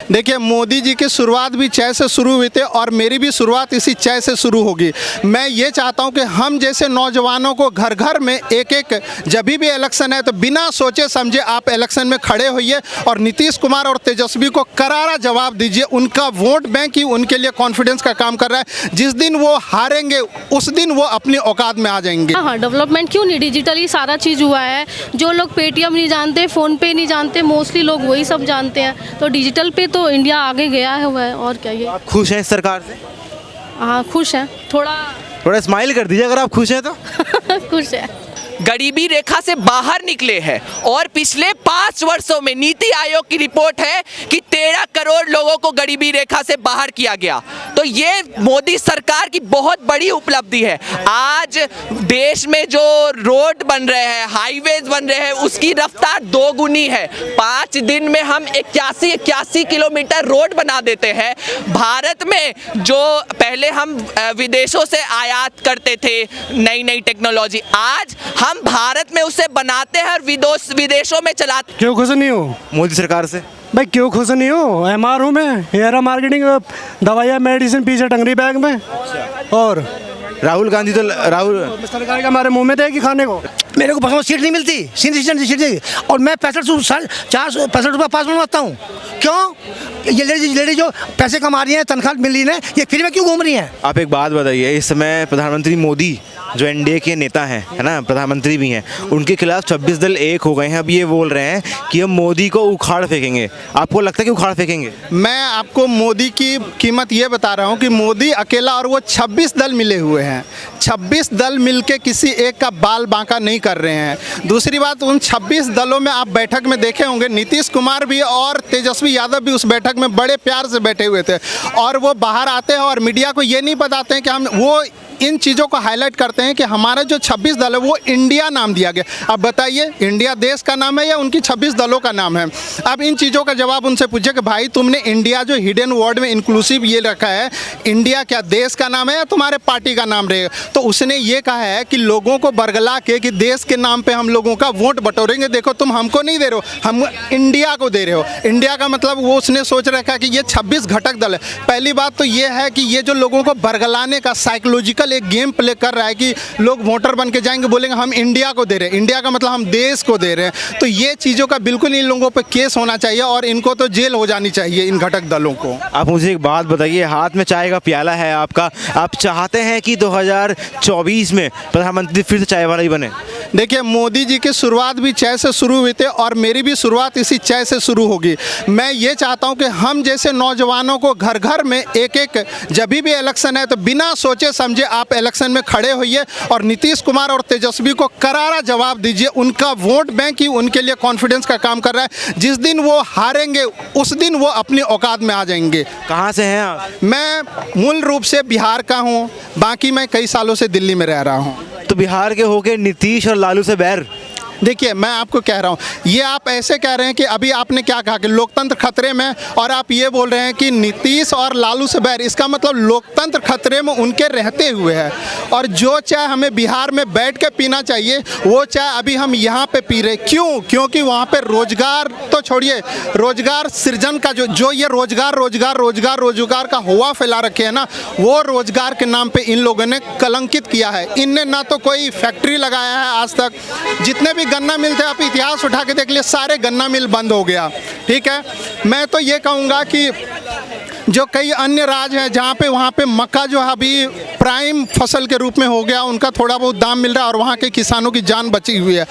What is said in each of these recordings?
देखिए, मोदी जी की शुरुआत भी चय से शुरू हुई थी और मेरी भी शुरुआत इसी चय से शुरू होगी। मैं ये चाहता हूं कि हम जैसे नौजवानों को घर घर में एक एक, जब भी इलेक्शन है तो बिना सोचे समझे आप इलेक्शन में खड़े होइए और नीतीश कुमार और तेजस्वी को करारा जवाब दीजिए। उनका वोट बैंक ही उनके लिए कॉन्फिडेंस का काम कर रहा है। जिस दिन वो हारेंगे उस दिन वो अपनी औकात में आ जाएंगे। हाँ, डेवलपमेंट क्यों नहीं, डिजिटली सारा चीज़ हुआ है। जो लोग पेटीएम नहीं जानते, फ़ोन पे नहीं जानते, मोस्टली लोग वही सब जानते हैं। तो डिजिटल पे तो इंडिया आगे गया है हुआ है। और क्या ये आप खुश हैं इस सरकार से? हाँ, खुश हैं, थोड़ा स्माइल कर दीजिए अगर आप खुश हैं तो। खुश है। गरीबी रेखा से बाहर निकले हैं और पिछले 5 वर्षों में नीति आयोग की रिपोर्ट है कि 13 करोड़ लोगों को गरीबी रेखा से बाहर किया गया। तो ये मोदी सरकार की बहुत बड़ी उपलब्धि है। आज देश में जो रोड बन रहे हैं, हाईवेज बन रहे हैं, उसकी रफ्तार 2 गुनी है। 5 दिन में हम 81 किलोमीटर रोड बना देते हैं। भारत में जो पहले हम विदेशों से आयात करते थे नई नई टेक्नोलॉजी, आज हम भारत में उसे बनाते हैं और विदेशों में चलाते। क्यों खुश नहीं हो मोदी सरकार से? भाई क्यों खुश नहीं हो? एमआर हूँ मैं, हेयर मार्केटिंग, दवाइयाँ मेडिसिन पीछे टंगरी बैग में। और राहुल गांधी तो सरकार के हमारे मुंह में देगी खाने को। मेरे को बस सीट नहीं मिलती, सीट और मैं 65 रुपये पास बनवाता हूँ। क्यों? ये लेडी जो पैसे कमा रही हैं, तनख्वाह मिल रही है, ये फ्री में क्यों घूम रही हैं? आप एक बात बताइए, इस समय प्रधानमंत्री मोदी जो एनडीए के नेता हैं, है ना, प्रधानमंत्री भी हैं, उनके खिलाफ 26 दल एक हो गए हैं। अब ये बोल रहे हैं कि हम मोदी को उखाड़ फेंकेंगे। आपको लगता है कि उखाड़ फेंकेंगे? मैं आपको मोदी की कीमत ये बता रहा हूँ कि मोदी अकेला और वो 26 दल मिले हुए हैं। 26 दल मिलके किसी एक का बाल बांका नहीं कर रहे हैं। दूसरी बात, उन 26 दलों में आप बैठक में देखे होंगे नीतीश कुमार भी और तेजस्वी यादव भी उस बैठक में बड़े प्यार से बैठे हुए थे। और वो बाहर आते हैं और मीडिया को ये नहीं बताते हैं कि हम वो इन चीज़ों को हाईलाइट करते हैं कि हमारे जो 26 दल है वो इंडिया नाम दिया गया। अब बताइए, इंडिया देश का नाम है या उनकी 26 दलों का नाम है? अब इन चीज़ों का जवाब उनसे पूछिए कि भाई तुमने इंडिया जो हिडन वर्ड में इंक्लूसिव ये रखा है, इंडिया क्या देश का नाम है या तुम्हारे पार्टी का नाम रहेगा? तो उसने ये कहा है कि लोगों को बरगला के कि देश के नाम पर हम लोगों का वोट बटोरेंगे। देखो, तुम हमको नहीं दे रहे हो, हम इंडिया को दे रहे हो। इंडिया का मतलब वो उसने सोच रखा है कि ये 26 घटक दल है। पहली बात तो ये है कि ये जो लोगों को बरगलाने का साइकोलॉजिकल एक गेम प्ले कर रहा है कि लोग वोटर बन के जाएंगे, बोलेंगे हम इंडिया को दे रहे हैं। इंडिया का मतलब हम देश को दे रहे हैं। तो ये चीज़ों का बिल्कुल इन लोगों पे केस होना चाहिए और इनको तो जेल हो जानी चाहिए, इन घटक दलों को। आप मुझे एक बात बताइए, हाथ में चाय का प्याला है आपका, आप चाहते हैं कि 2024 में प्रधानमंत्री फिर से चाय वाला ही बने? देखिए, मोदी जी की शुरुआत भी चय से शुरू हुई थी और मेरी भी शुरुआत इसी चय से शुरू होगी। मैं ये चाहता हूं कि हम जैसे नौजवानों को घर घर में एक एक, जब भी इलेक्शन है तो बिना सोचे समझे आप इलेक्शन में खड़े होइए और नीतीश कुमार और तेजस्वी को करारा जवाब दीजिए। उनका वोट बैंक ही उनके लिए कॉन्फिडेंस का काम कर रहा है। जिस दिन वो हारेंगे उस दिन वो अपनी औकात में आ जाएंगे। कहाँ से हैं आप? मैं मूल रूप से बिहार का हूँ, बाकी मैं कई सालों से दिल्ली में रह रहा हूँ। तो बिहार के होके नीतीश और लालू से बैर? देखिए, मैं आपको कह रहा हूँ, ये आप ऐसे कह रहे हैं कि अभी आपने क्या कहा कि लोकतंत्र खतरे में, और आप ये बोल रहे हैं कि नीतीश और लालू से बैर। इसका मतलब लोकतंत्र खतरे में उनके रहते हुए है। और जो चाय हमें बिहार में बैठ के पीना चाहिए वो चाय अभी हम यहाँ पे पी रहे। क्यों? क्योंकि वहाँ पे रोजगार तो छोड़िए, रोजगार सृजन का जो ये रोजगार का हुआ फैला रखे है ना, वो रोजगार के नाम पे इन लोगों ने कलंकित किया है। इनने ना तो कोई फैक्ट्री लगाया है आज तक। जितने भी गन्ना मिल थे, आप इतिहास उठा के देख लिए, सारे गन्ना मिल बंद हो गया। ठीक है, मैं तो ये कहूँगा कि जो कई अन्य राज्य हैं जहाँ पे वहाँ पे मक्का जो है अभी प्राइम फसल के रूप में हो गया, उनका थोड़ा बहुत दाम मिल रहा है और वहाँ के किसानों की जान बची हुई है।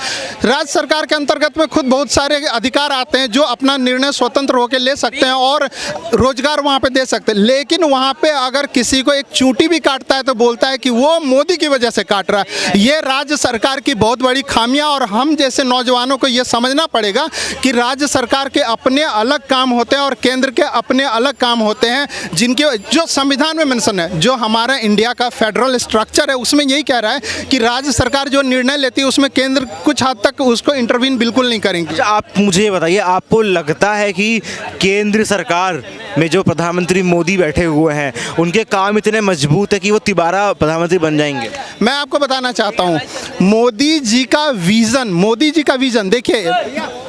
राज्य सरकार के अंतर्गत में खुद बहुत सारे अधिकार आते हैं जो अपना निर्णय स्वतंत्र होकर ले सकते हैं और रोजगार वहाँ पे दे सकते हैं। लेकिन वहाँ पे अगर किसी को एक चूंटी भी काटता है तो बोलता है कि वो मोदी की वजह से काट रहा है। ये राज्य सरकार की बहुत बड़ी खामियाँ, और हम जैसे नौजवानों को ये समझना पड़ेगा कि राज्य सरकार के अपने अलग काम होते हैं और केंद्र के अपने अलग काम होते हैं, जिनके जो संविधान में मेंशन है। जो हमारा इंडिया का फेडरल स्ट्रक्चर है उसमें यही कह रहा है कि राज्य सरकार जो निर्णय लेती है उसमें केंद्र कुछ हद तक उसको इंटरवीन बिल्कुल नहीं करेंगे। अच्छा, आप मुझे ये बताइए, आपको लगता है कि केंद्र सरकार में जो प्रधानमंत्री मोदी बैठे हुए हैं उनके काम इतने मजबूत है कि वो दोबारा प्रधानमंत्री बन जाएंगे? मैं आपको बताना चाहता हूँ मोदी जी का विज़न देखिए,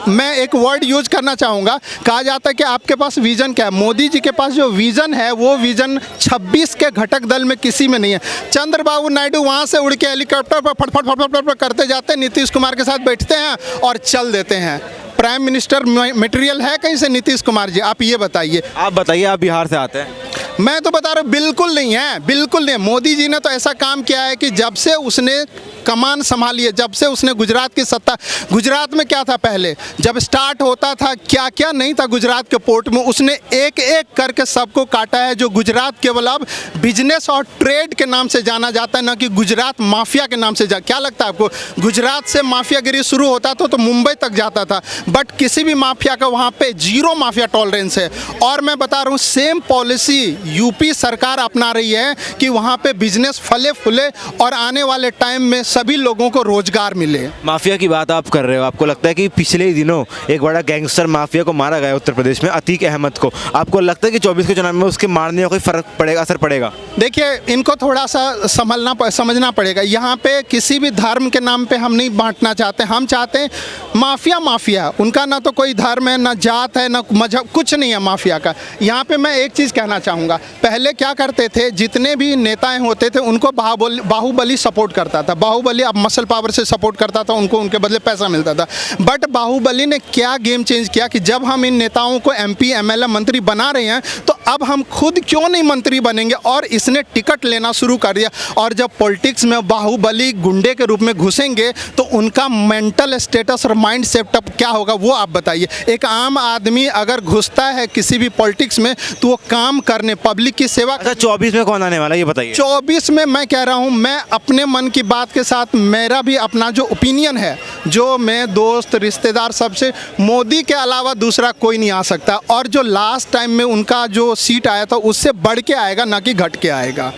मैं एक वर्ड यूज करना चाहूँगा। कहा जाता है कि आपके पास विज़न क्या है। मोदी जी के पास जो विज़न है वो विज़न 26 के घटक दल में किसी में नहीं है। चंद्रबाबू नायडू वहाँ से उड़ के हेलीकॉप्टर पर फट फट फट फट करते जाते हैं, नीतीश कुमार के साथ बैठते हैं और चल देते हैं। प्राइम मिनिस्टर मटेरियल है कहीं से नीतीश कुमार जी? आप ये बताइए। आप बताइए, आप बिहार से आते हैं। मैं तो बता रहा हूँ बिल्कुल नहीं है, बिल्कुल नहीं। मोदी जी ने तो ऐसा काम किया है कि जब से उसने कमान संभाली है, जब से उसने गुजरात की सत्ता, गुजरात में क्या था पहले जब स्टार्ट होता था, क्या क्या नहीं था गुजरात के पोर्ट में, उसने एक एक करके सबको काटा है। जो गुजरात केवल अब बिजनेस और ट्रेड के नाम से जाना जाता है, ना कि गुजरात माफिया के नाम से क्या लगता है आपको? गुजरात से माफियागिरी शुरू होता था तो मुंबई तक जाता था, बट किसी भी माफिया का वहाँ पे जीरो माफिया टॉलरेंस है। और मैं बता रहा हूँ सेम पॉलिसी यूपी सरकार अपना रही है कि वहाँ पे बिजनेस फले फूले और आने वाले टाइम में सभी लोगों को रोजगार मिले। माफिया की बात आप कर रहे हो, आपको लगता है कि पिछले ही दिनों एक बड़ा गैंगस्टर माफिया को मारा गया उत्तर प्रदेश में, अतीक अहमद को, आपको लगता है कि 24 के चुनाव में उसके मारने का कोई फर्क पड़ेगा, असर पड़ेगा? देखिए, इनको थोड़ा सा समझना पड़ेगा। यहाँ पे किसी भी धर्म के नाम पे हम नहीं बांटना चाहते। हम चाहते हैं माफिया, उनका ना तो कोई धर्म है, ना जात है, ना मजहब, कुछ नहीं है माफिया का। यहाँ पे मैं एक चीज़ कहना चाहूँगा, पहले क्या करते थे, जितने भी नेताएं होते थे उनको बाहुबली सपोर्ट करता था। बाहुबली अब मसल पावर से सपोर्ट करता था, उनको उनके बदले पैसा मिलता था। बट बाहुबली ने क्या गेम चेंज किया कि जब हम इन नेताओं को MP MLA मंत्री बना रहे हैं तो अब हम खुद क्यों नहीं मंत्री बनेंगे, और इसने टिकट लेना शुरू कर दिया। और जब पॉलिटिक्स में बाहुबली गुंडे के रूप में घुसेंगे तो उनका मेंटल स्टेटस और माइंड सेटअप क्या होगा वो आप बताइए। एक आम आदमी अगर घुसता है किसी भी पॉलिटिक्स में तो वो काम करने, पब्लिक की सेवा। अच्छा, 24 में कौन आने वाला है ये बताइए? 24 में मैं कह रहा हूँ, मैं अपने मन की बात के साथ मेरा भी अपना जो ओपिनियन है, जो मैं दोस्त रिश्तेदार सबसे, मोदी के अलावा दूसरा कोई नहीं आ सकता। और जो लास्ट टाइम में उनका जो सीट आया था उससे बढ़ के आएगा, ना कि घट के आएगा।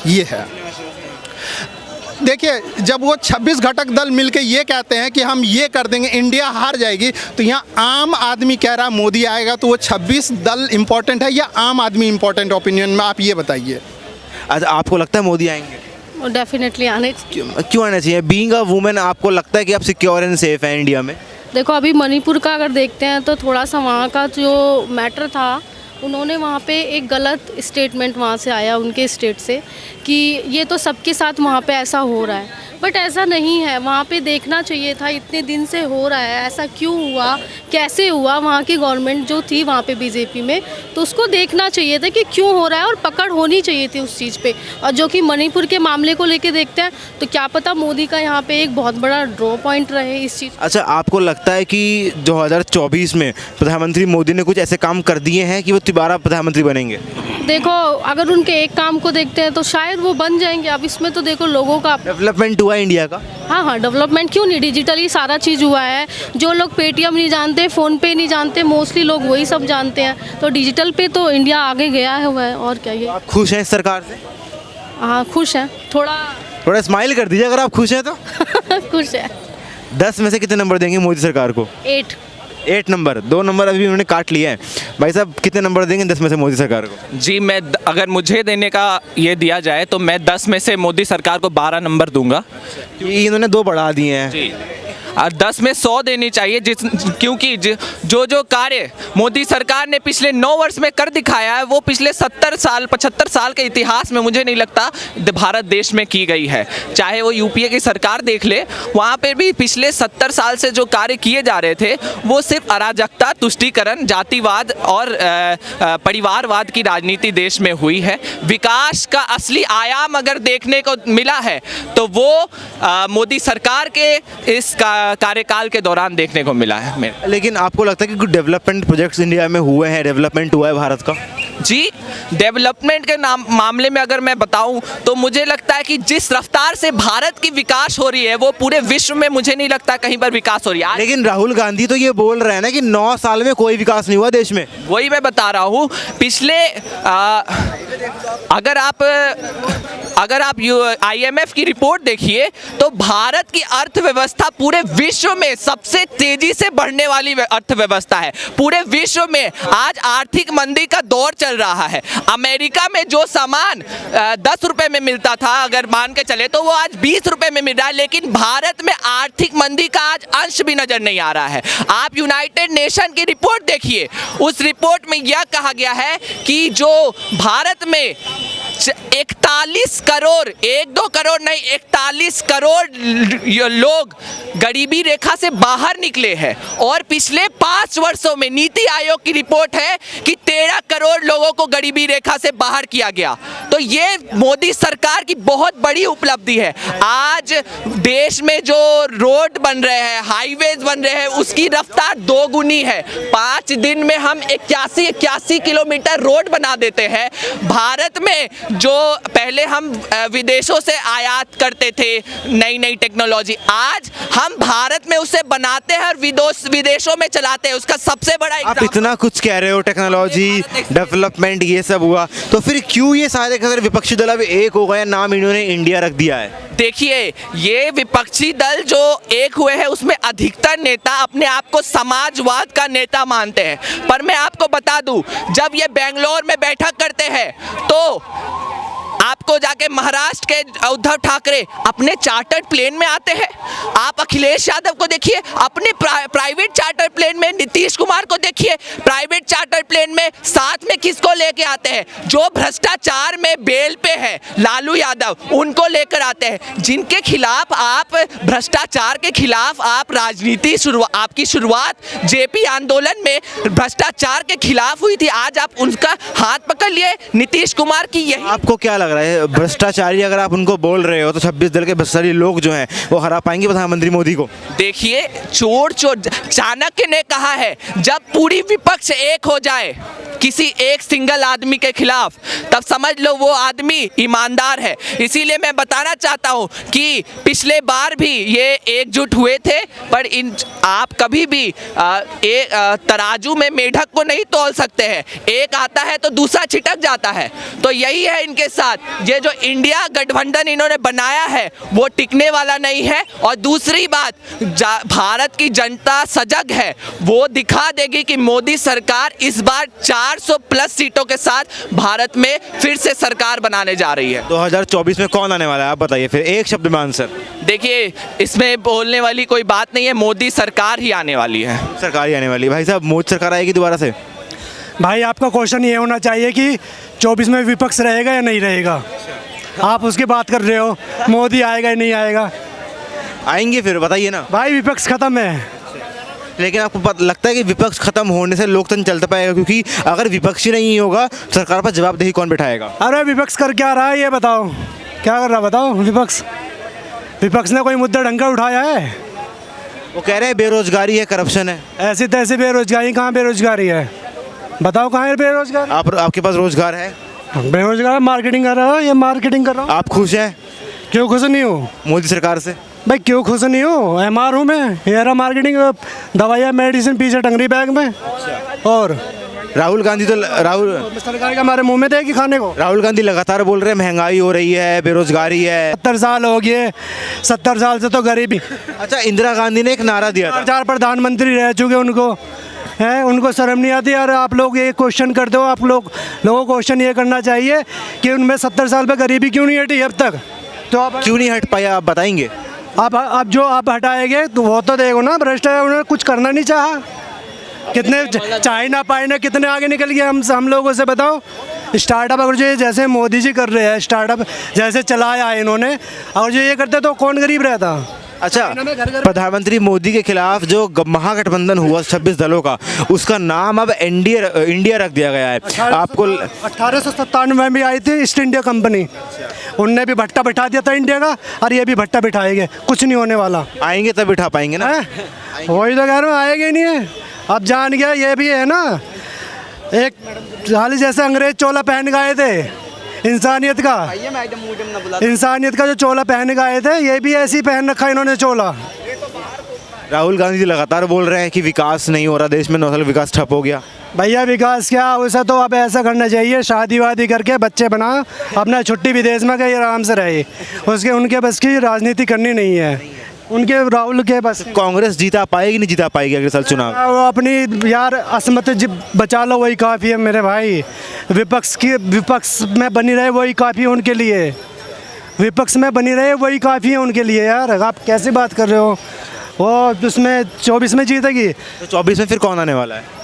ये है। देखिए, जब वो 26 घटक दल मिलके ये कहते हैं कि हम ये कर देंगे, इंडिया हार जाएगी, तो यहाँ आम आदमी कह रहा है मोदी आएगा, तो वो 26 दल इम्पोर्टेंट है या आम आदमी इम्पोर्टेंट? ओपिनियन में आप ये बताइए। अच्छा, आपको लगता है मोदी आएंगे? डेफिनेटली आने चाहिए। क्यों आना चाहिए? बीइंग अ वुमेन आपको लगता है कि आप सिक्योर एंड सेफ हैं इंडिया में? देखो, अभी मणिपुर का अगर देखते हैं तो थोड़ा सा वहाँ का जो मैटर था, उन्होंने वहाँ पे एक गलत स्टेटमेंट वहाँ से आया उनके स्टेट से कि ये तो सबके साथ वहाँ पे ऐसा हो रहा है, बट ऐसा नहीं है। वहाँ पे देखना चाहिए था, इतने दिन से हो रहा है, ऐसा क्यों हुआ, कैसे हुआ। वहाँ की गवर्नमेंट जो थी वहाँ पे बीजेपी में, तो उसको देखना चाहिए था कि क्यों हो रहा है और पकड़ होनी चाहिए थी उस चीज़ पे। और जो कि मणिपुर के मामले को लेके देखते हैं तो क्या पता मोदी का यहाँ पे एक बहुत बड़ा ड्रॉ पॉइंट रहे इस चीज़। अच्छा, आपको लगता है कि 2024 में प्रधानमंत्री मोदी ने कुछ ऐसे काम कर दिए हैं कि वो दोबारा प्रधानमंत्री बनेंगे? देखो, अगर उनके एक काम को देखते हैं तो शायद वो बन जाएंगे। अब इसमें तो देखो लोगों का डेवलपमेंट हुआ है इंडिया का। हाँ, डेवलपमेंट क्यों नहीं, डिजिटली सारा चीज़ हुआ है। जो लोग पेटीएम नहीं जानते, फ़ोनपे नहीं जानते, मोस्टली लोग वही सब जानते हैं। तो डिजिटल पे तो इंडिया आगे गया हुआ है। और क्या, ये आप खुश हैं इस सरकार से? हाँ, खुश हैं। थोड़ा स्माइल कर दीजिए अगर आप खुश हैं तो। खुश है। 10 में से कितने नंबर देंगे मोदी सरकार को? 8 नंबर। 2 नंबर अभी उन्होंने काट लिए हैं। भाई साहब, कितने नंबर देंगे 10 में से मोदी सरकार को? जी, मैं अगर मुझे देने का ये दिया जाए तो मैं 10 में से मोदी सरकार को 12 नंबर दूंगा। क्योंकि इन्होंने 2 बढ़ा दिए हैं। जी, और 10 में 100 देनी चाहिए, क्योंकि जो कार्य मोदी सरकार ने पिछले 9 वर्ष में कर दिखाया है वो पिछले 75 साल के इतिहास में मुझे नहीं लगता भारत देश में की गई है। चाहे वो यूपीए की सरकार देख ले, वहाँ पे भी पिछले 70 साल से जो कार्य किए जा रहे थे वो सिर्फ अराजकता, तुष्टीकरण, जातिवाद और परिवारवाद की राजनीति देश में हुई है। विकास का असली आयाम अगर देखने को मिला है तो वो मोदी सरकार के इस कार्यकाल के दौरान देखने को मिला है मेरे। लेकिन आपको लगता है कि कुछ डेवलपमेंट प्रोजेक्ट्स इंडिया में हुए हैं, डेवलपमेंट हुआ है भारत का? जी, डेवलपमेंट के मामले में अगर मैं बताऊं तो मुझे लगता है कि जिस रफ्तार से भारत की विकास हो रही है वो पूरे विश्व में मुझे नहीं लगता कहीं पर विकास हो रही है। लेकिन राहुल गांधी तो ये बोल रहे हैं ना कि 9 साल में कोई विकास नहीं हुआ देश में। वही मैं बता रहा हूँ। पिछले अगर आप IMF की रिपोर्ट देखिए तो भारत की अर्थव्यवस्था पूरे विश्व में सबसे तेजी से बढ़ने वाली अर्थव्यवस्था है। पूरे विश्व में आज आर्थिक मंदी का दौर चल रहा है। अमेरिका में जो सामान 10 रुपए में मिलता था अगर मान के चले तो वो आज 20 रुपए में मिल रहा है, लेकिन भारत में आर्थिक मंदी का आज अंश भी नजर नहीं आ रहा है। आप यूनाइटेड नेशन की रिपोर्ट देखिए, उस रिपोर्ट में यह कहा गया है कि जो भारत में 41 करोड़, 1-2 करोड़ नहीं 41 करोड़ लोग गरीबी रेखा से बाहर निकले हैं और पिछले 5 वर्षों में नीति आयोग की रिपोर्ट है कि 13 करोड़ लोगों को गरीबी रेखा से बाहर किया गया। तो ये मोदी सरकार की बहुत बड़ी उपलब्धि है। आज देश में जो रोड बन रहे हैं, हाईवेज बन रहे हैं, उसकी रफ्तार 2 गुनी है। 5 दिन में हम 81 किलोमीटर रोड बना देते हैं। भारत में जो पहले हम विदेशों से आयात करते थे नई नई टेक्नोलॉजी, आज हम भारत में उसे बनाते हैं और विदेशों में चलाते हैं। उसका सबसे बड़ा आप इतना कुछ कह रहे हो, टेक्नोलॉजी डेवलपमेंट ये सब हुआ, तो फिर क्यों ये सारे विपक्षी दल अब एक हो गए, नाम इन्होंने इंडिया रख दिया है? देखिए, ये विपक्षी दल जो एक हुए हैं उसमें अधिकतर नेता अपने आप को समाजवाद का नेता मानते हैं। पर मैं आपको बता दूं, जब ये बेंगलोर में बैठक करते हैं तो आपको जाके महाराष्ट्र के उद्धव ठाकरे अपने चार्टर्ड प्लेन में आते हैं। आप अखिलेश यादव को देखिए अपने प्राइवेट चार्टर्ड प्लेन में, नीतीश कुमार को देखिए प्राइवेट चार्टर्ड प्लेन में। साथ में किसको लेके आते हैं? जो भ्रष्टाचार में बेल पे है, लालू यादव, उनको लेकर आते हैं। जिनके खिलाफ आप भ्रष्टाचार के खिलाफ आप राजनीति आपकी शुरुआत जेपी आंदोलन में भ्रष्टाचार के खिलाफ हुई थी। आज आप उनका हाथ पकड़ लिए नीतीश कुमार की। यही आपको क्या लग रहा है, भ्रष्टाचारी अगर आप उनको बोल रहे हो तो 26 दल के भ्रष्टाचारी लोग जो हैं वो हरा पाएंगे प्रधानमंत्री मोदी को? देखिए, चोर चाणक्य ने कहा है जब पूरी विपक्ष एक हो जाए किसी एक सिंगल आदमी के खिलाफ, तब समझ लो वो आदमी ईमानदार है। इसीलिए मैं बताना चाहता हूं कि पिछले बार भी ये एकजुट हुए थे, पर आप कभी भी तराजू में मेढक को नहीं तौल सकते हैं। एक आता है तो दूसरा छिटक जाता है। तो यही है इनके साथ। ये जो इंडिया गठबंधन इन्होंने बनाया है वो टिकने वाला नहीं है। और दूसरी बात, भारत की जनता सजग है, वो दिखा देगी कि मोदी सरकार इस बार 400 प्लस सीटों के साथ भारत में फिर से सरकार बनाने जा रही है। 2024 में कौन आने वाला है आप बताइए फिर, एक शब्द में आंसर। देखिए, इसमें बोलने वाली कोई बात नहीं है, मोदी सरकार ही आने वाली है। सरकार ही आने वाली है। भाई साहब, मोदी सरकार आएगी दोबारा से? भाई आपका क्वेश्चन ये होना चाहिए कि 24 में विपक्ष रहेगा या नहीं रहेगा। आप उसकी बात कर रहे हो, मोदी आएगा या नहीं आएगा। आएंगे फिर, बताइए ना। भाई विपक्ष खत्म है। लेकिन आपको लगता है कि विपक्ष खत्म होने से लोकतंत्र चलता पाएगा? क्योंकि अगर विपक्ष ही नहीं होगा सरकार पर जवाबदेही कौन बिठाएगा? अरे विपक्ष कर क्या रहा है ये बताओ, क्या कर रहा है बताओ। विपक्ष ने कोई मुद्दा ढंग का उठाया है? वो कह रहे हैं बेरोजगारी है, करप्शन है। ऐसी तैसी बेरोजगारी, कहाँ बेरोजगारी है बताओ, कहाँ है बेरोजगार? आपके पास रोजगार है? बेरोजगार मार्केटिंग कर रहा हो, ये मार्केटिंग कर रहा हूँ। आप खुश हैं? क्यों खुश नहीं हो मोदी सरकार से? भाई क्यों खुश नहीं हो? MR हूँ मैं, हेरा मार्केटिंग, दवाइयाँ मेडिसिन पीछे टंग रही बैग में। और राहुल गांधी तो सरकार का हमारे मुंह में देगी खाने को। राहुल गांधी लगातार बोल रहे हैं महंगाई हो रही है, बेरोजगारी है। 70 साल हो गए, 70 साल से तो गरीबी। अच्छा, इंदिरा गांधी ने एक नारा दिया था, 4 प्रधानमंत्री रह चुके, उनको शर्म नहीं आती यार। आप लोग ये क्वेश्चन करते हो, आप लोगों को क्वेश्चन ये करना चाहिए कि उनमें 70 साल पे गरीबी क्यों नहीं हटी अब तक? तो आप क्यों नहीं हट पाया, आप बताएंगे? आप जो आप हटाएंगे तो वो तो देखो ना, भ्रष्ट है, उन्होंने कुछ करना नहीं चाहा। कितने चाइना पाइना कितने आगे निकल गए हम लोगों से बताओ। स्टार्टअप अगर जो जैसे मोदी जी कर रहे हैं, स्टार्टअप जैसे चलाया है इन्होंने, अगर जो ये करते तो कौन गरीब रहता? अच्छा, प्रधानमंत्री मोदी के खिलाफ जो महागठबंधन हुआ 26 दलों का, उसका नाम अब इंडिया रख दिया गया है। आपको 1897 में भी आई थी ईस्ट इंडिया कंपनी, उनने भी भट्टा बिठा दिया था इंडिया का, और ये भी भट्टा बिठाएंगे, कुछ नहीं होने वाला। आएंगे तब बिठा पाएंगे ना? वही तो कह रहा हूँ, आएंगे ही नहीं है। अब जान गया ये भी है ना, एक हाल जैसे अंग्रेज चोला पहन के आए थे, इंसानियत का जो चोला पहन के आए थे, ये भी ऐसे ही पहन रखा इन्होंने चोला। राहुल गांधी जी लगातार बोल रहे हैं कि विकास नहीं हो रहा देश में, 9 साल विकास ठप हो गया। भैया विकास क्या, उसे तो अब ऐसा करना चाहिए, शादी वादी करके बच्चे बना, अपना छुट्टी विदेश में गई आराम से रहे, उसके उनके बस की राजनीति करनी नहीं है, उनके राहुल के बस। कांग्रेस जीता पाएगी नहीं जीता पाएगी अगले साल चुनाव? वो अपनी यार असमत बचा लो, वही काफ़ी है मेरे भाई। विपक्ष में बनी रहे वही काफ़ी है उनके लिए, विपक्ष में बनी रहे वही काफ़ी है उनके लिए। यार आप कैसे बात कर रहे हो, वो उसमें 24 में जीतेगी तो 24 में फिर कौन आने वाला है?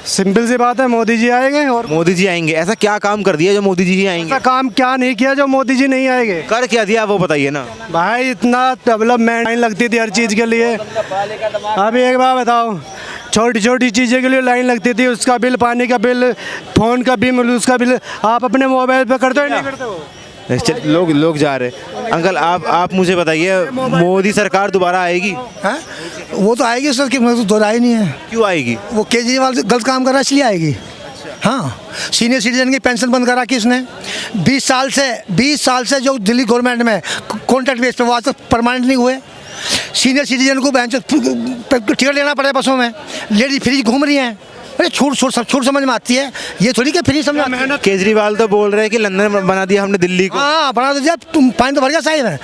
सिंपल सी बात है, मोदी जी आएंगे। और मोदी जी आएंगे? ऐसा क्या काम कर दिया जो मोदी जी ही आएंगे? ऐसा काम क्या नहीं किया जो मोदी जी नहीं आएंगे? कर क्या दिया वो बताइए ना भाई। इतना डेवलपमेंट लाइन लगती थी हर चीज़ के लिए। अभी एक बार बताओ, छोटी छोटी चीज़ें के लिए लाइन लगती थी, उसका बिल, पानी का बिल, फ़ोन का बिल, उसका बिल आप अपने मोबाइल पे करते हो नहीं करते हो? लोग जा रहे। अंकल आप मुझे बताइए, मोदी सरकार दोबारा आएगी? हैं? वो तो आएगी सर, कि तो दोहराई नहीं है। क्यों आएगी? वो केजरीवाल से गलत काम कर रहा है इसलिए आएगी। हाँ, सीनियर सिटीजन की पेंशन बंद करा कि इसने 20 साल से जो दिल्ली गवर्नमेंट में कॉन्ट्रैक्ट बेस पे वो आज तक परमानेंट नहीं हुए। सीनियर सिटीजन को टिकट लेना पड़े बसों में, लेडीज फ्री घूम रही हैं। अरे छूट समझ में आती है, ये थोड़ी कि फ्री समझ में। केजरीवाल तो बोल रहे हैं कि लंदन बना दिया हमने दिल्ली को। हाँ, बना तो दिया, तुम पानी तो भर गया साहिब है,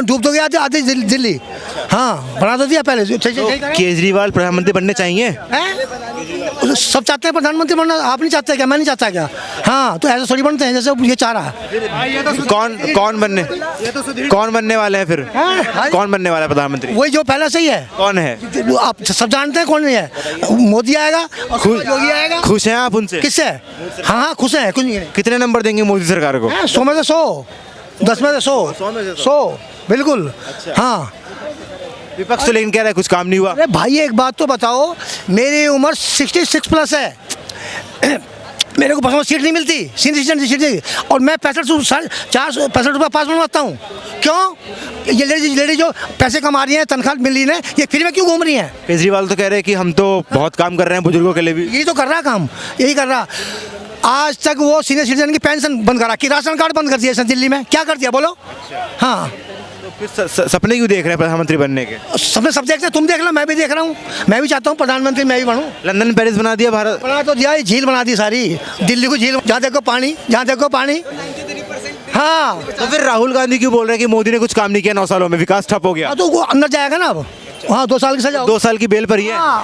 डूब तो गया आधी दिल्ली। हाँ, बना तो दिया पहले। केजरीवाल प्रधानमंत्री बनने चाहिए? सब चाहते हैं प्रधानमंत्री बनना, आप नहीं चाहते क्या? मैं नहीं चाहता क्या? हाँ, तो ऐसे थोड़ी बनते हैं जैसे ये चाह रहा है। कौन बनने वाले हैं फिर? कौन बनने वाला है प्रधानमंत्री? वही जो पहले से ही है। कौन है? आप सब जानते हैं कौन नहीं है। मोदी आएगा, योगी आएगा। खुश हैं आप उनसे? किससे? हाँ, खुश हैं, कुछ नहीं है। कितने नंबर देंगे मोदी सरकार को? 100 में से 100, 10 में से 100 बिल्कुल। हाँ, विपक्ष तो लेकिन कह रहा है कुछ काम नहीं हुआ। अरे भाई एक बात तो बताओ, मेरी उम्र 66 प्लस है, मेरे को बसों सीट नहीं मिलती, सीनियर सीट, और मैं 65 रुपये पास बनवाता हूँ। क्यों? ये लेडी जो पैसे कमा रही हैं, तनख्वाह मिल रही है, ये फ्री में क्यों घूम रही हैं? केजरीवाल तो कह रहे हैं कि हम तो बहुत काम कर रहे हैं बुजुर्गों के लिए भी। यही तो कर रहा काम, यही कर रहा। आज तक वो सीनियर सिटीजन की पेंशन बंद करा कि राशन कार्ड बंद कर दिया इसने दिल्ली में। क्या कर दिया बोलो? हाँ, फिर सपने क्यों देख रहे हैं प्रधानमंत्री बनने के? सपने सब देखते हैं, तुम देख लो, मैं भी देख रहा हूँ, मैं भी चाहता हूँ प्रधानमंत्री मैं भी बनूँ। लंदन पेरिस बना दिया भारत। बना तो दिया, झील बना दी सारी दिल्ली को, झील, जहाँ देखो पानी। हाँ, तो फिर राहुल गांधी क्यों बोल रहे हैं कि मोदी ने कुछ काम नहीं किया 9 सालों में, विकास ठप हो गया? तो वो अंदर जाएगा ना अब। हाँ, 2 साल की सजा। 2 साल की बेल पर ही है। हाँ,